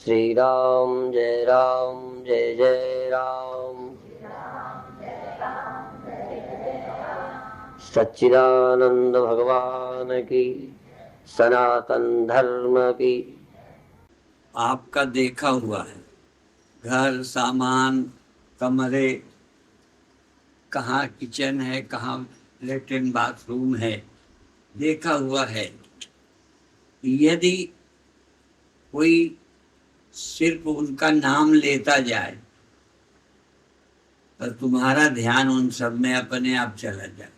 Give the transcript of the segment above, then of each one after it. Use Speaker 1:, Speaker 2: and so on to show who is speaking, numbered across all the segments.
Speaker 1: श्री राम जय जय राम। सच्चिदानंद भगवान की, सनातन धर्म की।
Speaker 2: आपका देखा हुआ है घर, सामान, कमरे, कहाँ किचन है, कहाँ लेट्रिन बाथरूम है, देखा हुआ है। यदि कोई सिर्फ उनका नाम लेता जाए तो तुम्हारा ध्यान उन सब में अपने आप चला जाए।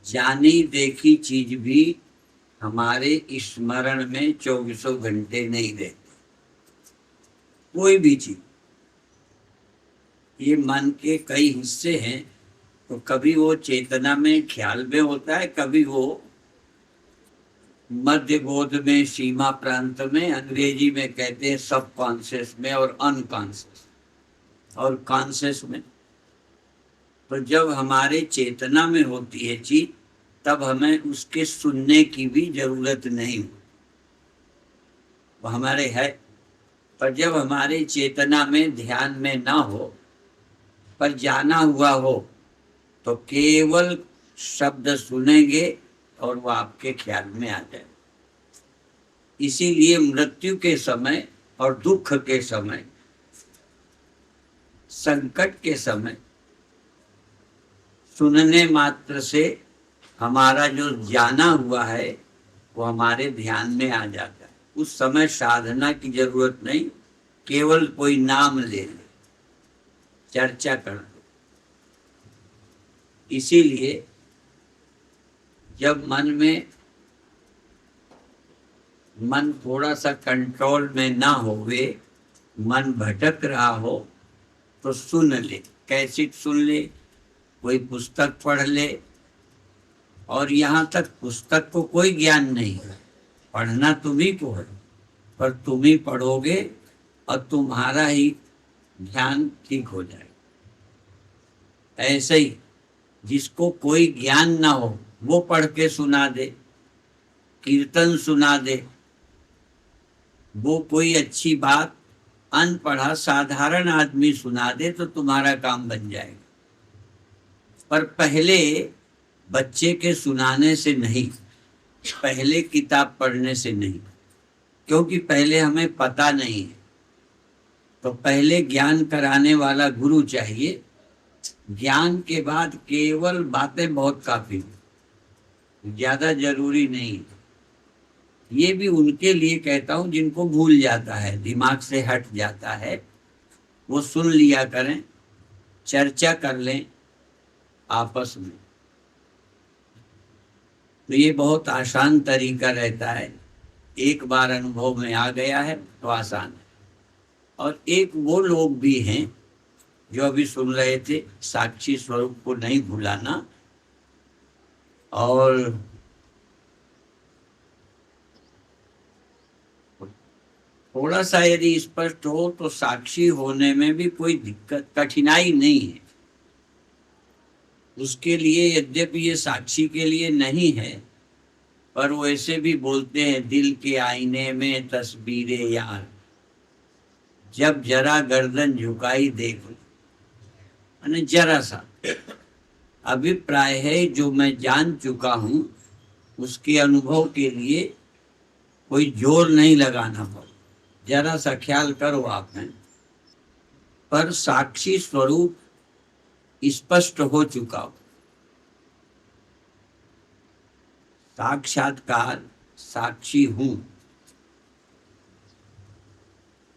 Speaker 2: जानी देखी चीज भी हमारे स्मरण में 24 घंटे नहीं रहती। कोई भी चीज, ये मन के कई हिस्से हैं, तो कभी वो चेतना में, ख्याल में होता है, कभी वो मध्य बोध में, सीमा प्रांत में, अंग्रेजी में कहते हैं सब कॉन्शियस में, और अनकॉन्शियस और कॉन्शियस में। तो जब हमारे चेतना में होती है चीज, तब हमें उसके सुनने की भी जरूरत नहीं, वो हमारे है। पर जब हमारे चेतना में, ध्यान में ना हो, पर जाना हुआ हो, तो केवल शब्द सुनेंगे और वो आपके ख्याल में आ जाए। इसीलिए मृत्यु के समय और दुख के समय, संकट के समय, सुनने मात्र से हमारा जो जाना हुआ है वो हमारे ध्यान में आ जाता है। उस समय साधना की जरूरत नहीं, केवल कोई नाम ले ले, चर्चा कर लो। इसीलिए जब मन थोड़ा सा कंट्रोल में ना होवे, मन भटक रहा हो, तो सुन ले, कैसेट सुन ले, कोई पुस्तक पढ़ ले। और यहाँ तक पुस्तक को कोई ज्ञान नहीं है, पढ़ना तुम्ही को है, पर तुम ही पढ़ोगे और तुम्हारा ही ध्यान ठीक हो जाएगा। ऐसे ही जिसको कोई ज्ञान ना हो, वो पढ़ के सुना दे, कीर्तन सुना दे, वो कोई अच्छी बात अनपढ़ा साधारण आदमी सुना दे, तो तुम्हारा काम बन जाएगा। पर पहले बच्चे के सुनाने से नहीं, पहले किताब पढ़ने से नहीं, क्योंकि पहले हमें पता नहीं है। तो पहले ज्ञान कराने वाला गुरु चाहिए। ज्ञान के बाद केवल बातें बहुत काफी, ज्यादा जरूरी नहीं। ये भी उनके लिए कहता हूं जिनको भूल जाता है, दिमाग से हट जाता है, वो सुन लिया करें, चर्चा कर लें आपस में। तो ये बहुत आसान तरीका रहता है, एक बार अनुभव में आ गया है तो आसान है। और एक वो लोग भी हैं जो अभी सुन रहे थे, साक्षी स्वरूप को नहीं भुलाना। और थोड़ा सा यदि स्पष्ट हो तो साक्षी होने में भी कोई दिक्कत, कठिनाई नहीं है। उसके लिए यद्यपि ये साक्षी के लिए नहीं है, पर वो ऐसे भी बोलते हैं, दिल के आईने में तस्वीरें यार, जब जरा गर्दन झुकाई देख लो। जरा सा अभिप्राय है, जो मैं जान चुका हूं उसके अनुभव के लिए कोई जोर नहीं लगाना पड़ा, जरा सा ख्याल करो आप में। पर साक्षी स्वरूप स्पष्ट हो चुका हो, साक्षात्कार, साक्षी हूं।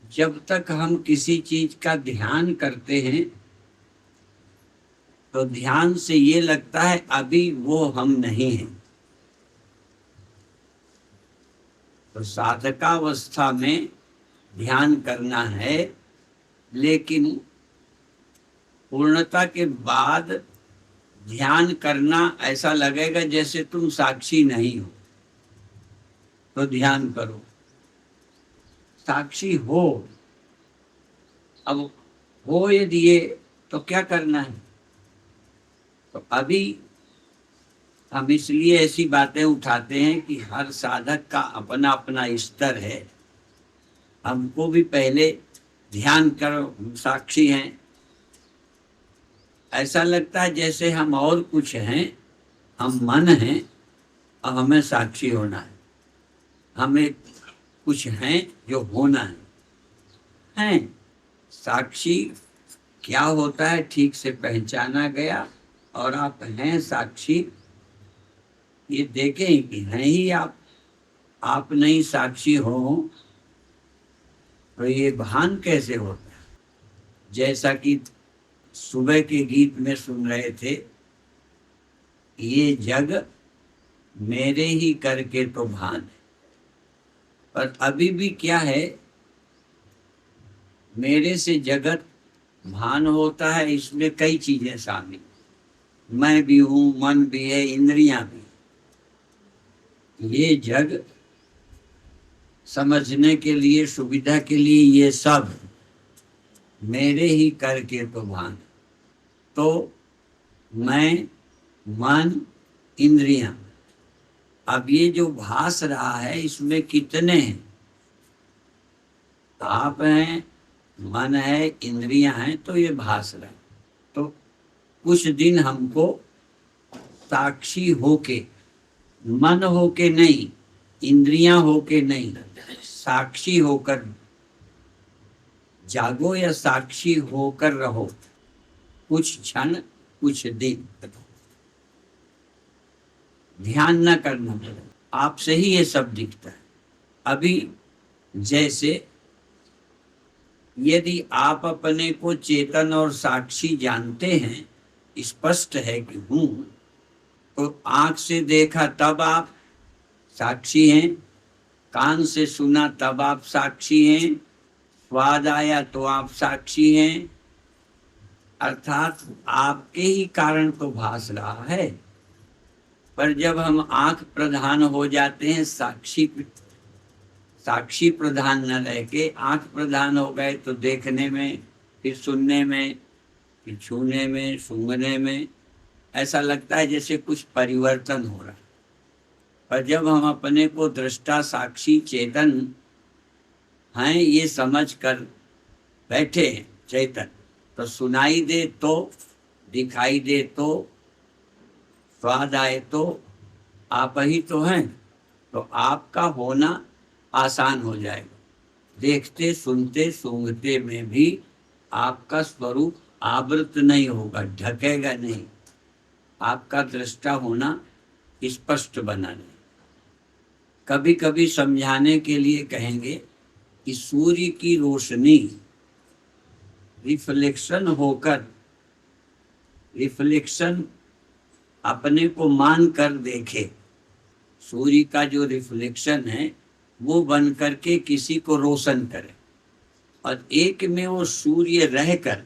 Speaker 2: जब तक हम किसी चीज का ध्यान करते हैं तो ध्यान से ये लगता है अभी वो हम नहीं हैं। तो साधकावस्था में ध्यान करना है, लेकिन पूर्णता के बाद ध्यान करना ऐसा लगेगा जैसे तुम साक्षी नहीं हो। तो ध्यान करो, साक्षी हो। अब हो यदि ये, तो क्या करना है? तो अभी हम इसलिए ऐसी बातें उठाते हैं कि हर साधक का अपना अपना स्तर है। हमको भी पहले ध्यान करो, हम साक्षी हैं। ऐसा लगता है जैसे हम और कुछ हैं, हम मन हैं और हमें साक्षी होना है। हमें कुछ हैं जो होना है। साक्षी क्या होता है ठीक से पहचाना गया, और आप हैं साक्षी, ये देखें कि हैं ही आप नहीं साक्षी हो तो ये भान कैसे होता है। जैसा कि सुबह के गीत में सुन रहे थे, ये जग मेरे ही करके तो भान है। पर अभी भी क्या है, मेरे से जगत भान होता है, इसमें कई चीजें शामिल, मैं भी हूं, मन भी है, इंद्रियां भी। ये जग समझने के लिए, सुविधा के लिए, ये सब मेरे ही करके तो भान। तो मैं, मन, इंद्रियां, अब ये जो भास रहा है इसमें कितने हैं? आप हैं, मन है, इंद्रियां हैं, तो ये भास रहा है। तो कुछ दिन हमको साक्षी होके, मन होके नहीं, इंद्रियां होके नहीं, साक्षी होकर जागो या साक्षी होकर रहो कुछ क्षण, कुछ दिन। ध्यान न करना पड़े, आपसे ही ये सब दिखता है। अभी जैसे यदि आप अपने को चेतन और साक्षी जानते हैं, स्पष्ट है कि हूं, तो आंख से देखा तब आप साक्षी हैं, कान से सुना तब आप साक्षी हैं, स्वाद आया तो आप साक्षी हैं, अर्थात आपके ही कारण तो भास रहा है। पर जब हम आंख प्रधान हो जाते हैं, साक्षी प्रधान न रह के आंख प्रधान हो गए, तो देखने में, फिर सुनने में, फिर छूने में, सूंघने में ऐसा लगता है जैसे कुछ परिवर्तन हो रहा है। पर जब हम अपने को दृष्टा, साक्षी, चेतन हैं ये समझ कर बैठे हैं, चेतन, तो सुनाई दे तो, दिखाई दे तो, स्वाद आए तो आप ही तो हैं, तो आपका होना आसान हो जाएगा। देखते, सुनते, सूंघते में भी आपका स्वरूप आवृत नहीं होगा, ढकेगा नहीं, आपका दृष्टा होना स्पष्ट बना नहीं। कभी कभी समझाने के लिए कहेंगे कि सूर्य की रोशनी रिफ्लेक्शन होकर, रिफ्लेक्शन अपने को मान कर देखे, सूर्य का जो रिफ्लेक्शन है वो बन करके किसी को रोशन करे, और एक में वो सूर्य रहकर,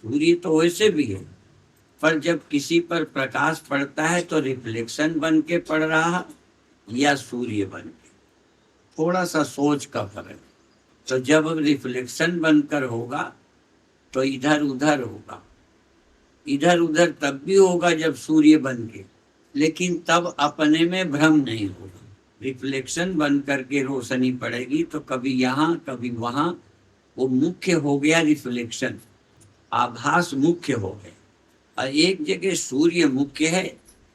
Speaker 2: सूर्य तो वैसे भी है, पर जब किसी पर प्रकाश पड़ता है तो रिफ्लेक्शन बन के पड़ रहा या सूर्य बन के, थोड़ा सा सोच का फर्क। तो जब रिफ्लेक्शन बनकर होगा तो इधर उधर होगा, इधर उधर तब भी होगा जब सूर्य बन के, लेकिन तब अपने में भ्रम नहीं होगा। रिफ्लेक्शन बन करके रोशनी पड़ेगी तो कभी यहाँ कभी वहां, वो मुख्य हो गया रिफ्लेक्शन, आभास मुख्य हो गया। और एक जगह सूर्य मुख्य है,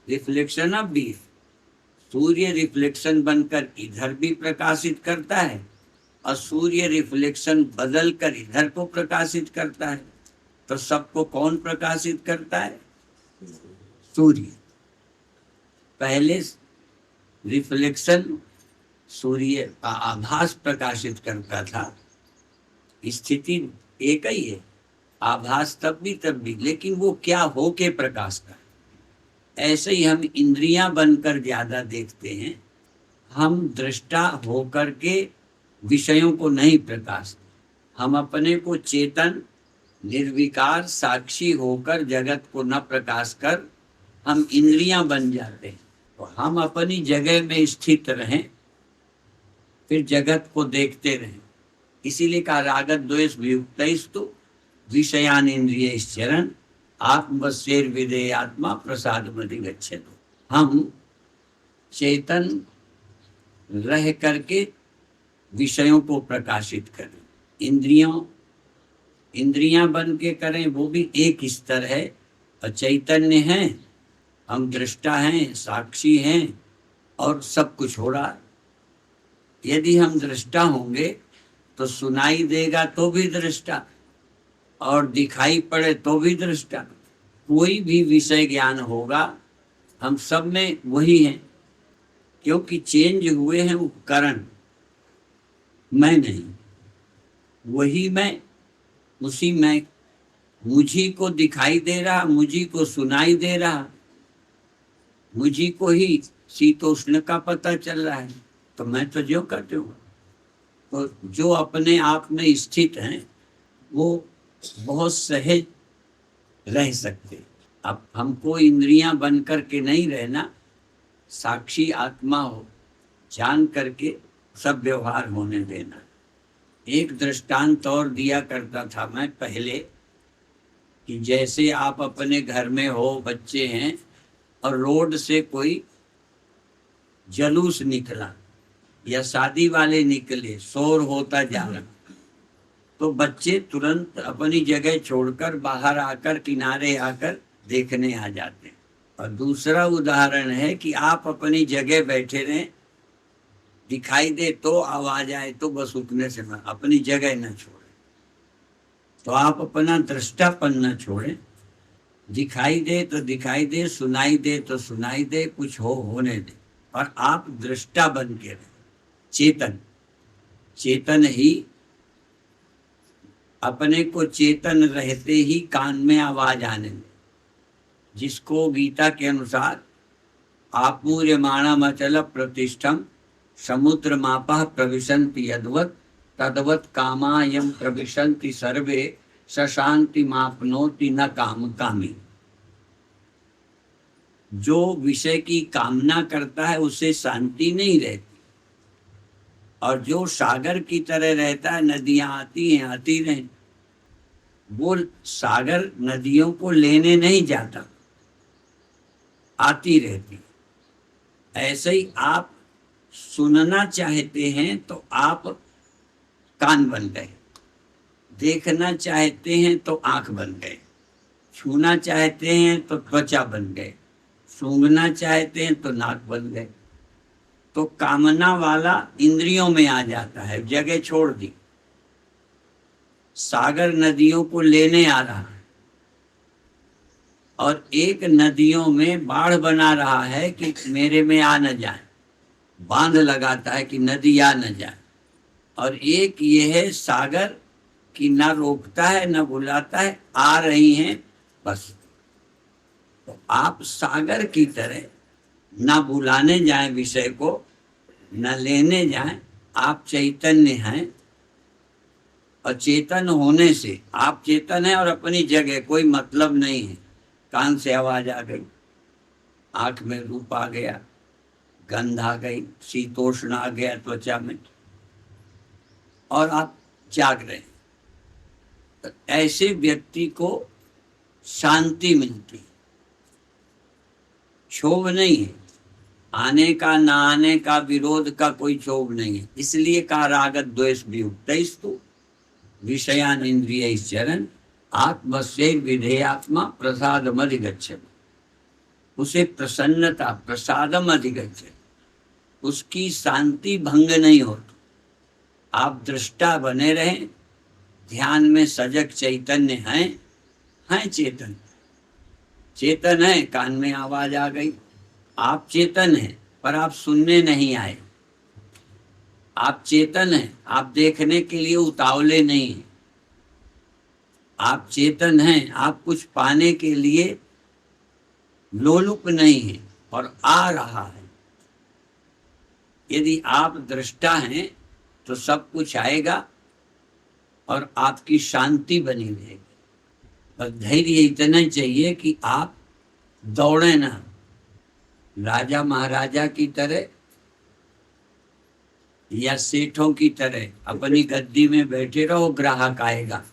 Speaker 2: रिफ्लेक्शन अब भी, सूर्य रिफ्लेक्शन बनकर इधर भी प्रकाशित करता है और सूर्य रिफ्लेक्शन बदल कर इधर को प्रकाशित करता है। तो सबको कौन प्रकाशित करता है? सूर्य। पहले रिफ्लेक्शन सूर्य का आभास प्रकाशित करता था, स्थिति एक ही है, आभास तब भी, लेकिन वो क्या हो के प्रकाश का। ऐसे ही हम इंद्रियां बनकर ज्यादा देखते हैं, हम दृष्टा होकर के विषयों को नहीं प्रकाश, हम अपने को चेतन, निर्विकार, साक्षी होकर जगत को न प्रकाश कर हम इंद्रियां बन जाते हैं। तो हम अपनी जगह में स्थित रहें, फिर जगत को देखते रहें। इसीलिए कहा राग द्वेष वियुक्तैस्तु विषयान इंद्रियैश्चरन् आत्मवश्यैर् विधेयात्मा प्रसादमधि गच्छेत्। हम चेतन रह करके विषयों को प्रकाशित करें। इंद्रियां बन के करें वो भी एक स्तर है, और चैतन्य है, हम दृष्टा हैं, साक्षी हैं, और सब कुछ हो रहा है। यदि हम दृष्टा होंगे तो सुनाई देगा तो भी दृष्टा, और दिखाई पड़े तो भी दृष्टा। कोई भी विषय ज्ञान होगा हम सब में वही हैं, क्योंकि चेंज हुए हैं उपकरण, मैं नहीं, वही मैं, उसी मैं, मुझी को दिखाई दे रहा, मुझी को सुनाई दे रहा, मुझी को ही शीतोष्ण का पता चल रहा है, तो मैं तो जो करते हूँ। तो जो अपने आप में स्थित हैं वो बहुत सहज रह सकते। अब हमको इंद्रियां बन करके नहीं रहना, साक्षी आत्मा हो, जान करके सब व्यवहार होने देना। एक दृष्टांत और दिया करता था मैं पहले, कि जैसे आप अपने घर में हो, बच्चे हैं, और रोड से कोई जुलूस निकला या शादी वाले निकले, शोर होता जा रहा, तो बच्चे तुरंत अपनी जगह छोड़कर बाहर आकर, किनारे आकर देखने आ जाते हैं। और दूसरा उदाहरण है कि आप अपनी जगह बैठे रहें, दिखाई दे तो, आवाज आए तो बस उठने से अपनी जगह न छोड़ें। तो आप अपना दृष्टापन न छोड़ें, दिखाई दे तो दिखाई दे, सुनाई दे तो सुनाई दे, कुछ होने दे, और आप दृष्टा बन के रहे। चेतन ही अपने को चेतन रहते ही कान में आवाज आने दे, जिसको गीता के अनुसार आपूर्यमाणम अचल प्रतिष्ठम समुद्र मापः प्रविशन्ति यद्वत् तद्वत् कामायम प्रविशन्ति सर्वे सशांति मापनोति न काम कामी। जो विषय की कामना करता है उसे शांति नहीं रहती, और जो सागर की तरह रहता है, नदियां आती हैं आती रहें, वो सागर नदियों को लेने नहीं जाता, आती रहती। ऐसे ही आप सुनना चाहते हैं तो आप कान बन गए, देखना चाहते हैं तो आंख बन गए, छूना चाहते हैं तो त्वचा बन गए, सूंघना चाहते हैं तो नाक बन गए। तो कामना वाला इंद्रियों में आ जाता है, जगह छोड़ दी, सागर नदियों को लेने आ रहा है, और एक नदियों में बाढ़ बना रहा है कि मेरे में आ न जाए, बांध लगाता है कि नदी आ न जाए। और एक ये है सागर कि ना रोकता है ना बुलाता है, आ रही हैं बस। तो आप सागर की तरह ना बुलाने जाएं विषय को, ना लेने जाएं, आप चैतन्य हैं, और चेतन होने से आप चेतन हैं और अपनी जगह, कोई मतलब नहीं है। कान से आवाज आ गई, आंख में रूप आ गया, गंध आ गई, शीतोष्ण आ गया त्वचा में, और आप जाग रहे हैं। तो ऐसे व्यक्ति को शांति मिलती, क्षोभ नहीं है, आने का ना आने का, विरोध का कोई क्षोभ नहीं है। इसलिए कहा राग द्वेष वियुक्तैस्तु विषयान इंद्रिय चरण आत्मस्यै विधेयात्मा प्रसादम अधिगच्छति। उसे प्रसन्नता, प्रसादम अधिगच्छति, उसकी शांति भंग नहीं होती। आप दृष्टा बने रहें, ध्यान में सजग चैतन्य हैं चेतन, चेतन है, कान में आवाज आ गई, आप चेतन हैं पर आप सुनने नहीं आए, आप चेतन हैं, आप देखने के लिए उतावले नहीं हैं, आप चेतन हैं, आप कुछ पाने के लिए लोलुप नहीं है, और आ रहा है। यदि आप दृष्टा हैं तो सब कुछ आएगा और आपकी शांति बनी रहेगी। और धैर्य इतना चाहिए कि आप दौड़े ना, राजा महाराजा की तरह या सेठों की तरह अपनी गद्दी में बैठे रहो, ग्राहक आएगा,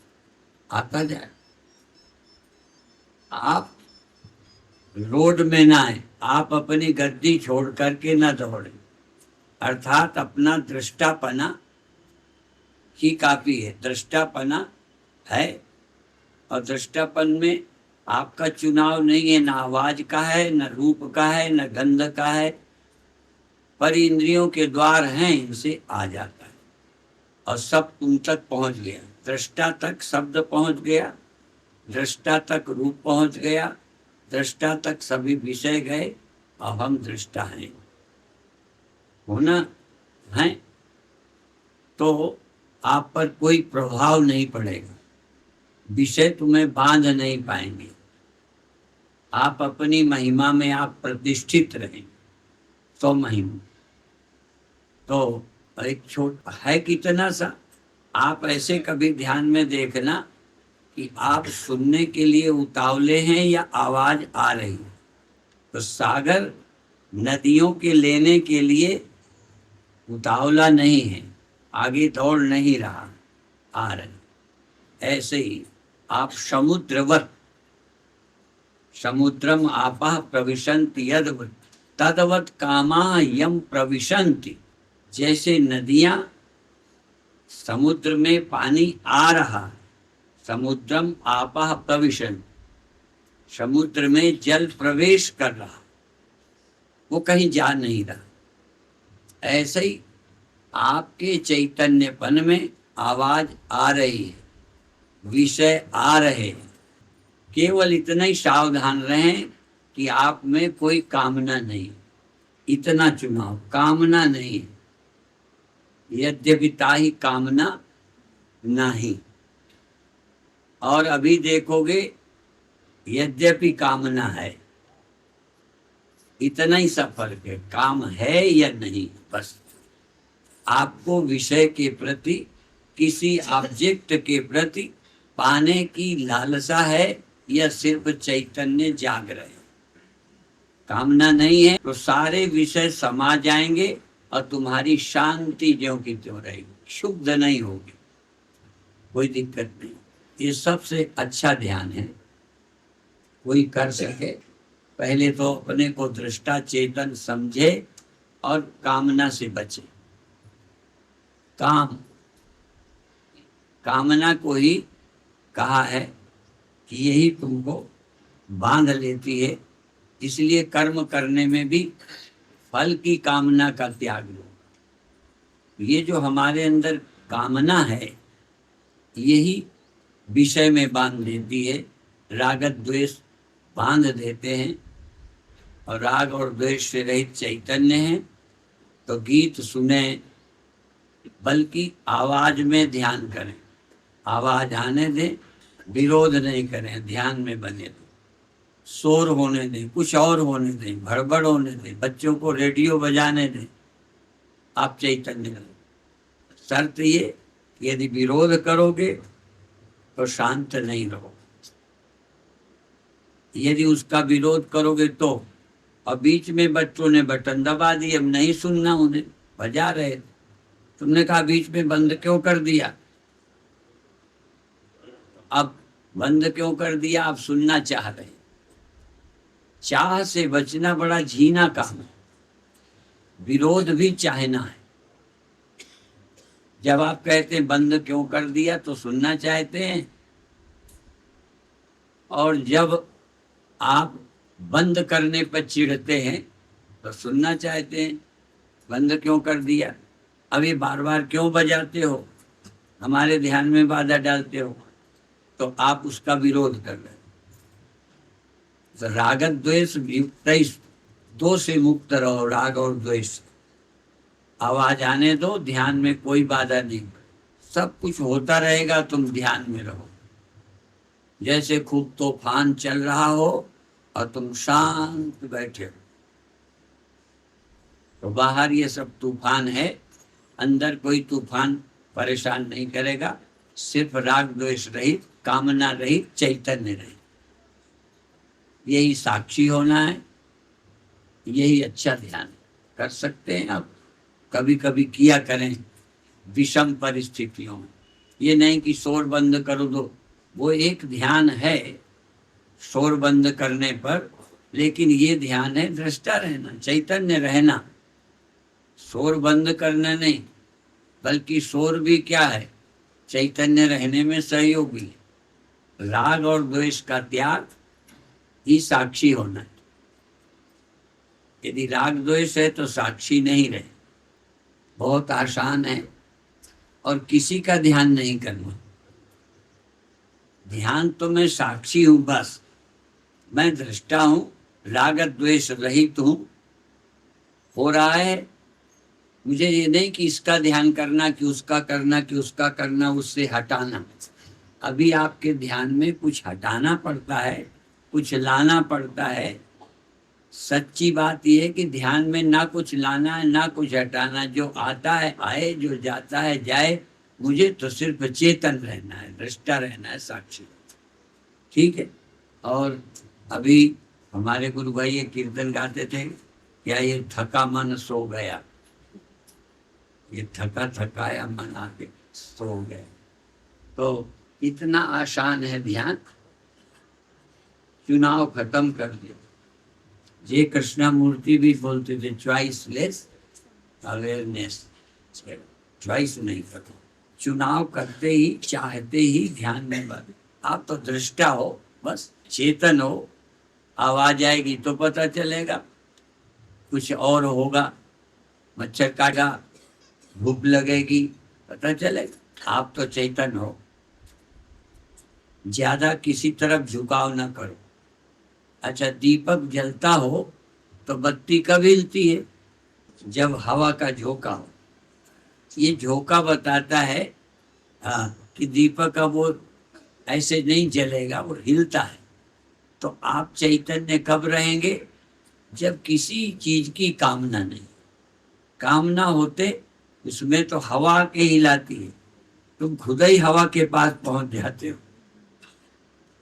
Speaker 2: आता जाए। आप रोड में ना आए, आप अपनी गद्दी छोड़ करके ना दौड़े, अर्थात अपना दृष्टापना ही काफी है। दृष्टापना है, और दृष्टापन में आपका चुनाव नहीं है, न आवाज का है, न रूप का है, न गंध का है, पर इंद्रियों के द्वार हैं, इनसे आ जाता है और सब तुम तक पहुंच गया। दृष्टा तक शब्द पहुंच गया, दृष्टा तक रूप पहुंच गया, दृष्टा तक सभी विषय गए, अब हम दृष्टा हैं। होना है तो आप पर कोई प्रभाव नहीं पड़ेगा, विषय तुम्हें बांध नहीं पाएंगे, आप अपनी महिमा में आप प्रतिष्ठित रहें। तो महिमा तो एक छोटा है कितना सा, आप ऐसे कभी ध्यान में देखना कि आप सुनने के लिए उतावले हैं या आवाज आ रही है। तो सागर नदियों के लेने के लिए उतावला नहीं है, आगे दौड़ नहीं रहा, आ रहे। ऐसे ही आप समुद्रवत, समुद्रम आपः प्रविशन्ति यद्वत् तद्वत् कामा यम प्रविशन्ति। जैसे नदियां समुद्र में पानी आ रहा, समुद्रम आपः प्रविशन्ति, समुद्र में जल प्रवेश कर रहा, वो कहीं जा नहीं रहा। ऐसे ही आपके चैतन्यपन में आवाज आ रही है, विषय आ रहे हैं, केवल इतना ही सावधान रहें कि आप में कोई कामना नहीं, इतना चुनाव, कामना नहीं, यद्यपि ताहि कामना नहीं। और अभी देखोगे यद्यपि कामना है, इतना ही सा फर्क है, काम है या नहीं, बस आपको विषय के प्रति, किसी ऑब्जेक्ट के प्रति पाने की लालसा है या सिर्फ चैतन्य जाग रहे, कामना नहीं है, तो सारे विषय समा जाएंगे और तुम्हारी शांति ज्यों की त्यों रहेगी, शुद्ध नहीं होगी, कोई दिक्कत नहीं। ये सबसे अच्छा ध्यान है, कोई कर सके। पहले तो अपने को दृष्टा चेतन समझे और कामना से बचे। कामना को ही कहा है कि यही तुमको बांध लेती है, इसलिए कर्म करने में भी फल की कामना का त्याग लो। ये जो हमारे अंदर कामना है, यही विषय में बांध देती है, राग द्वेष बांध देते हैं। और राग और द्वेष से रहित चैतन्य है तो गीत सुने, बल्कि आवाज में ध्यान करें, आवाज आने दें, विरोध नहीं करें, ध्यान में बने दें, शोर होने दें, कुछ और होने दें, भड़बड़ होने दें, बच्चों को रेडियो बजाने दें, आप चैतन्य रहें। शर्त ये, यदि विरोध करोगे तो शांत नहीं रहो, यदि उसका विरोध करोगे तो। और बीच में बच्चों ने बटन दबा दिए, अब नहीं सुनना, उन्हें बजा रहे थे, तुमने कहा बीच में बंद क्यों कर दिया, अब बंद क्यों कर दिया, आप सुनना चाह रहे। चाह से बचना बड़ा झीना काम है, विरोध भी चाहना है। जब आप कहते हैं बंद क्यों कर दिया तो सुनना चाहते हैं, और जब आप बंद करने पर चिढ़ते हैं तो सुनना चाहते हैं, बंद क्यों कर दिया, अभी बार बार क्यों बजाते हो, हमारे ध्यान में बाधा डालते हो, तो आप उसका विरोध कर रहे हो। तो राग द्वेष युक्त, दो से मुक्त रहो, राग और द्वेष। आवाज आने दो, ध्यान में कोई बाधा नहीं, सब कुछ होता रहेगा, तुम ध्यान में रहो। जैसे खूब तूफान चल रहा हो और तुम शांत बैठे हो, तो बाहर ये सब तूफान है, अंदर कोई तूफान परेशान नहीं करेगा, सिर्फ राग द्वेष रहित, कामना रहित, चैतन्य रहित, यही साक्षी होना है, यही अच्छा ध्यान कर सकते हैं आप। कभी कभी किया करें विषम परिस्थितियों में, ये नहीं कि शोर बंद करो दो, वो एक ध्यान है शोर बंद करने पर, लेकिन ये ध्यान है दृष्टा रहना, चैतन्य रहना, शोर बंद करना नहीं, बल्कि शोर भी क्या है, चैतन्य रहने में सहयोगी है। राग और द्वेष का त्याग ही साक्षी होना है। यदि राग द्वेष है तो साक्षी नहीं रहे। बहुत आसान है और किसी का ध्यान नहीं करना। ध्यान तो मैं साक्षी हूं, बस मैं दृष्टा हूं, राग द्वेष रहित हूं। हो रहा है, मुझे ये नहीं कि इसका ध्यान करना, कि उसका करना, कि उसका करना, उससे हटाना। अभी आपके ध्यान में कुछ हटाना पड़ता है, कुछ लाना पड़ता है। सच्ची बात यह है कि ध्यान में ना कुछ लाना है ना कुछ हटाना। जो आता है आए, जो जाता है जाए। मुझे तो सिर्फ चेतन रहना है, दृष्टा रहना है, साक्षी। ठीक है। और अभी हमारे गुरु भाई ये कीर्तन गाते थे, क्या ये थका मन सो गया, ये थका थकाया मन आके सो गया। तो इतना आसान है ध्यान। चुनाव खत्म कर दिया। जे कृष्णमूर्ति भी बोलते थे चॉइसलेस अवेयरनेस। चॉइस नहीं करते, चुनाव करते ही, चाहते ही ध्यान में बने। आप तो दृष्टा हो, बस चेतन हो। आवाज आएगी तो पता चलेगा, कुछ और होगा, मच्छर काटा, भूख लगेगी, पता चलेगा। आप तो चेतन हो। ज्यादा किसी तरफ झुकाव ना करो। अच्छा, दीपक जलता हो तो बत्ती कब हिलती है? जब हवा का झोंका हो। ये झोंका बताता है कि दीपक अब वो ऐसे नहीं जलेगा, वो हिलता है। तो आप चैतन्य कब रहेंगे? जब किसी चीज की कामना नहीं। कामना होते उसमें तो हवा के हिलाती है, तुम खुद ही हवा के पास पहुंच जाते हो।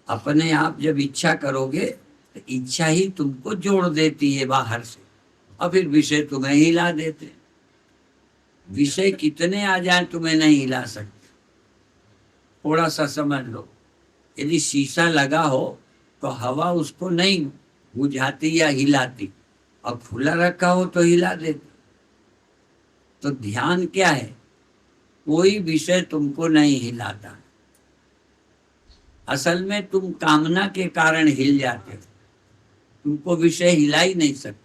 Speaker 2: अपने आप जब इच्छा करोगे तो इच्छा ही तुमको जोड़ देती है बाहर से, और फिर विषय तुम्हें हिला देते। विषय कितने आ जाए तुम्हें नहीं हिला सकते। थोड़ा सा समझ लो, यदि शीशा लगा हो तो हवा उसको नहीं बुझाती या हिलाती, और खुला रखा हो तो हिला देती। तो ध्यान क्या है? कोई विषय तुमको नहीं हिलाता। असल में तुम कामना के कारण हिल जाते हो, तुमको विषय हिला ही नहीं सकते।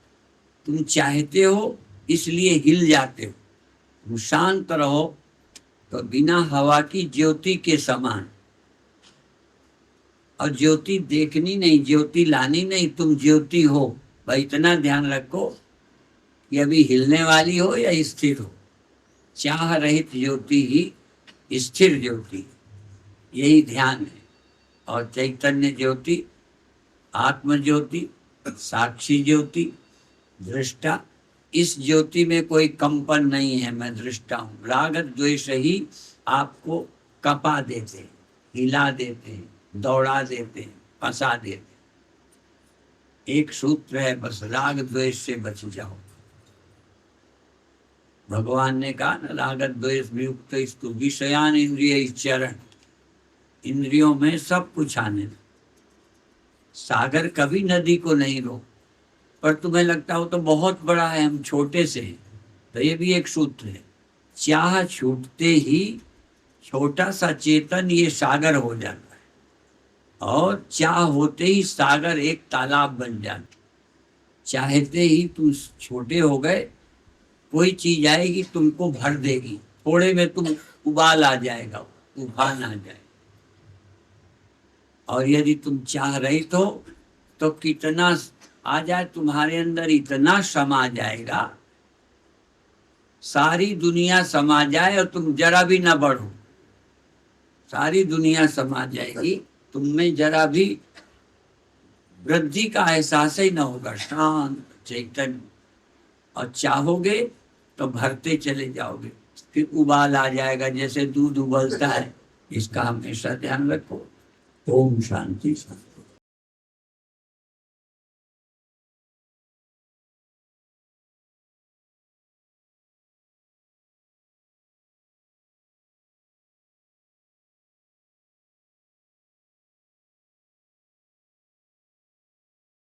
Speaker 2: तुम चाहते हो इसलिए हिल जाते हो। तुम शांत रहो तो बिना हवा की ज्योति के समान। और ज्योति देखनी नहीं, ज्योति लानी नहीं, तुम ज्योति हो। भाई इतना ध्यान रखो कि अभी हिलने वाली हो या स्थिर हो। चाह रहित ज्योति ही स्थिर ज्योति, यही ध्यान है। और चैतन्य ज्योति, आत्म ज्योति, साक्षी ज्योति, दृष्टा, इस ज्योति में कोई कंपन नहीं है। मैं दृष्टा हूं। राग द्वेष ही आपको कपा देते हैं, हिला देते हैं, दौड़ा देते हैं, फंसा देते हैं। एक सूत्र है बस, राग द्वेष से बच जाओ। भगवान ने कहा ना, राग द्वेष वियुक्त स्तु विषयान इंद्रिय चरण। इंद्रियों में सब कुछ आने दो। सागर कभी नदी को नहीं रोक। पर तुम्हें लगता हो तो बहुत बड़ा है, हम छोटे से हैं, तो ये भी एक सूत्र है। चाह छूटते ही छोटा सा चेतन ये सागर हो जाता है, और चाह होते ही सागर एक तालाब बन जाता। चाहते ही तुम छोटे हो गए, कोई चीज आएगी तुमको भर देगी, थोड़े में तुम उबाल आ जाएगा, तूफान आ जाएगा। और यदि तुम चाह रहित हो तो कितना आ जाए तुम्हारे अंदर, इतना समा जाएगा, सारी दुनिया समा जाए और तुम जरा भी ना बढ़ो। सारी दुनिया समा जाएगी, तुम में जरा भी वृद्धि का एहसास ही ना होगा। शांत चैतन्य। और चाहोगे तो भरते चले जाओगे, फिर उबाल आ जाएगा, जैसे दूध उबलता है। इसका हमेशा ध्यान रखो। ओम शांति शांति।